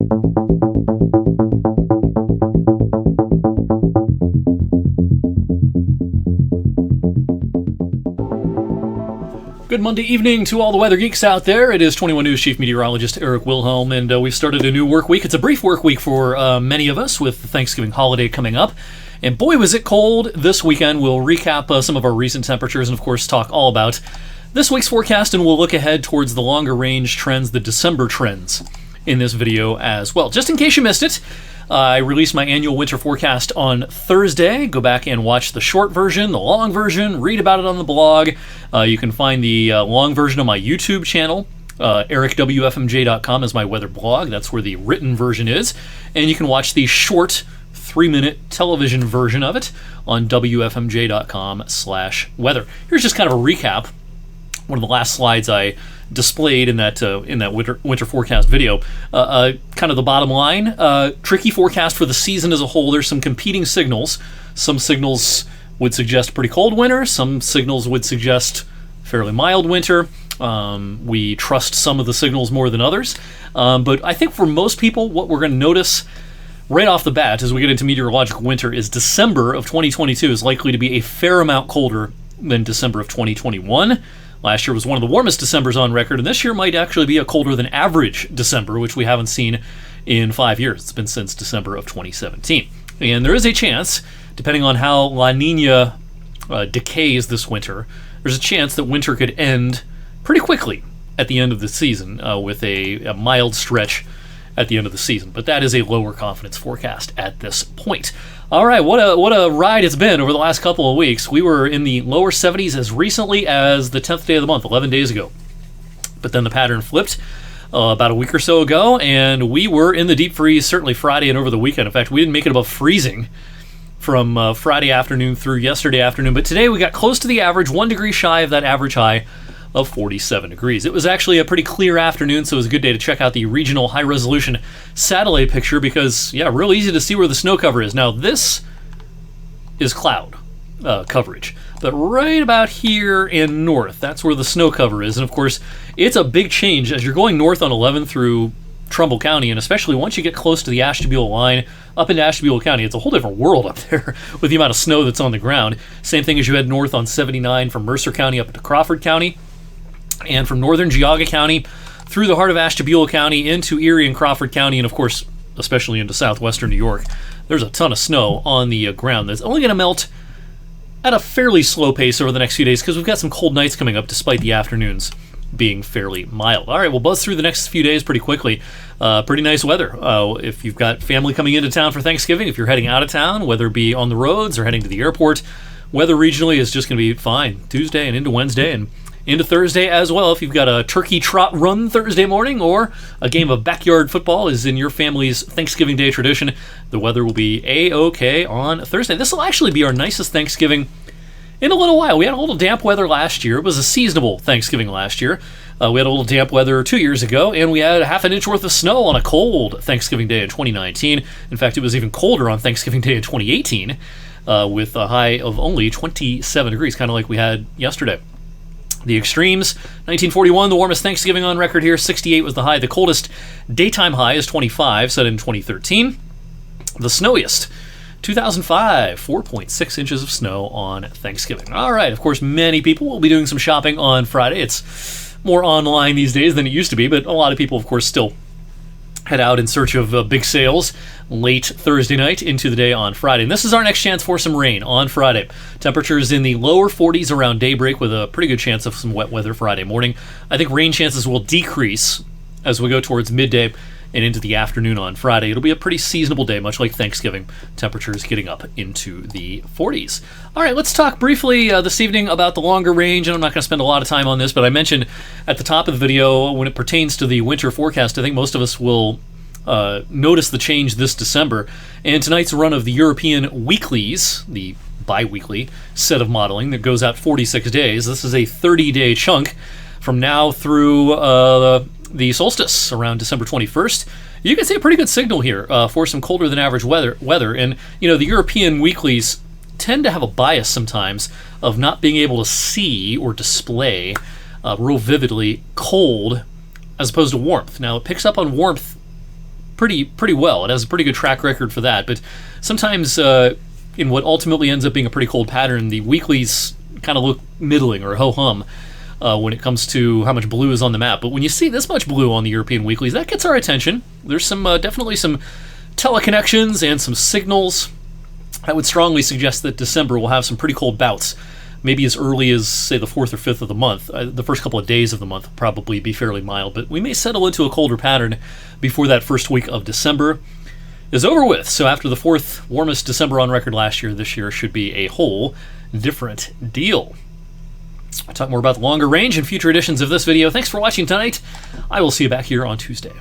Good Monday evening to all the weather geeks out there. It is 21 News Chief Meteorologist Eric Wilhelm, and we've started a new work week. It's a brief work week for many of us with the Thanksgiving holiday coming up. And boy, was it cold this weekend. We'll recap some of our recent temperatures and, of course, talk all about this week's forecast, and we'll look ahead towards the longer range trends, the December trends, in this video as well. Just in case you missed it, I released my annual winter forecast on Thursday. Go back and watch the short version, the long version, read about it on the blog. You can find the long version on my YouTube channel. EricWFMJ.com is my weather blog. That's where the written version is. And you can watch the short 3-minute television version of it on WFMJ.com/weather. Here's just kind of a recap. One of the last slides I displayed in that winter forecast video. Kind of the bottom line, tricky forecast for the season as a whole. There's some competing signals. Some signals would suggest pretty cold winter. Some signals would suggest fairly mild winter. We trust some of the signals more than others. But I think for most people, what we're going to notice right off the bat as we get into meteorological winter is December of 2022 is likely to be a fair amount colder than December of 2021. Last year was one of the warmest Decembers on record, and this year might actually be a colder than average December, which we haven't seen in 5 years. It's been since December of 2017. And there is a chance, depending on how La Nina decays this winter, there's a chance that winter could end pretty quickly at the end of the season with a mild stretch at the end of the season. But that is a lower confidence forecast at this point. All right, what a ride it's been over the last couple of weeks. We were in the lower 70s as recently as the 10th day of the month, 11 days ago. But then the pattern flipped about a week or so ago, and we were in the deep freeze, certainly Friday and over the weekend. In fact, we didn't make it above freezing from Friday afternoon through yesterday afternoon. But today we got close to the average, 1 degree shy of that average high of 47 degrees. It was actually a pretty clear afternoon, so it was a good day to check out the regional high-resolution satellite picture because, yeah, real easy to see where the snow cover is. Now, this is cloud coverage, but right about here and north, that's where the snow cover is. And, of course, it's a big change as you're going north on 11 through Trumbull County, and especially once you get close to the Ashtabula line, up into Ashtabula County, it's a whole different world up there with the amount of snow that's on the ground. Same thing as you head north on 79 from Mercer County up into Crawford County. And from northern Geauga County through the heart of Ashtabula County into Erie and Crawford County, and of course, especially into southwestern New York, there's a ton of snow on the ground that's only going to melt at a fairly slow pace over the next few days because we've got some cold nights coming up despite the afternoons being fairly mild. All right, we'll buzz through the next few days pretty quickly. Pretty nice weather. If you've got family coming into town for Thanksgiving, if you're heading out of town, whether it be on the roads or heading to the airport, weather regionally is just going to be fine Tuesday and into Wednesday and into Thursday as well. If you've got a turkey trot run Thursday morning or a game of backyard football is in your family's Thanksgiving Day tradition, the weather will be A-OK on Thursday. This will actually be our nicest Thanksgiving in a little while. We had a little damp weather last year. It was a seasonable Thanksgiving last year. We had a little damp weather 2 years ago, and we had half an inch worth of snow on a cold Thanksgiving Day in 2019. In fact, it was even colder on Thanksgiving Day in 2018 with a high of only 27 degrees, kind of like we had yesterday. The extremes, 1941, the warmest Thanksgiving on record here, 68 was the high. The coldest daytime high is 25, set in 2013. The snowiest, 2005, 4.6 inches of snow on Thanksgiving. All right, of course, many people will be doing some shopping on Friday. It's more online these days than it used to be, but a lot of people, of course, still head out in search of big sales late Thursday night into the day on Friday. And this is our next chance for some rain on Friday. Temperatures in the lower 40s around daybreak with a pretty good chance of some wet weather Friday morning. I think rain chances will decrease as we go towards midday and into the afternoon on Friday. It'll be a pretty seasonable day, much like Thanksgiving. Temperatures getting up into the 40s. All right, let's talk briefly this evening about the longer range, and I'm not going to spend a lot of time on this, but I mentioned at the top of the video, when it pertains to the winter forecast, I think most of us will notice the change this December. And tonight's run of the European weeklies, the bi-weekly set of modeling that goes out 46 days. This is a 30-day chunk from now through the solstice around December 21st. You can see a pretty good signal here for some colder than average weather. And, you know, the European weeklies tend to have a bias sometimes of not being able to see or display real vividly cold as opposed to warmth. Now, it picks up on warmth pretty well. It has a pretty good track record for that. But sometimes in what ultimately ends up being a pretty cold pattern, the weeklies kind of look middling or ho-hum when it comes to how much blue is on the map. But when you see this much blue on the European weeklies, that gets our attention. There's some definitely some teleconnections and some signals. I would strongly suggest that December will have some pretty cold bouts, maybe as early as, say, the 4th or 5th of the month. The first couple of days of the month will probably be fairly mild, but we may settle into a colder pattern before that first week of December is over with. So after the 4th warmest December on record last year, this year should be a whole different deal. I'll talk more about the longer range in future editions of this video. Thanks for watching tonight. I will see you back here on Tuesday.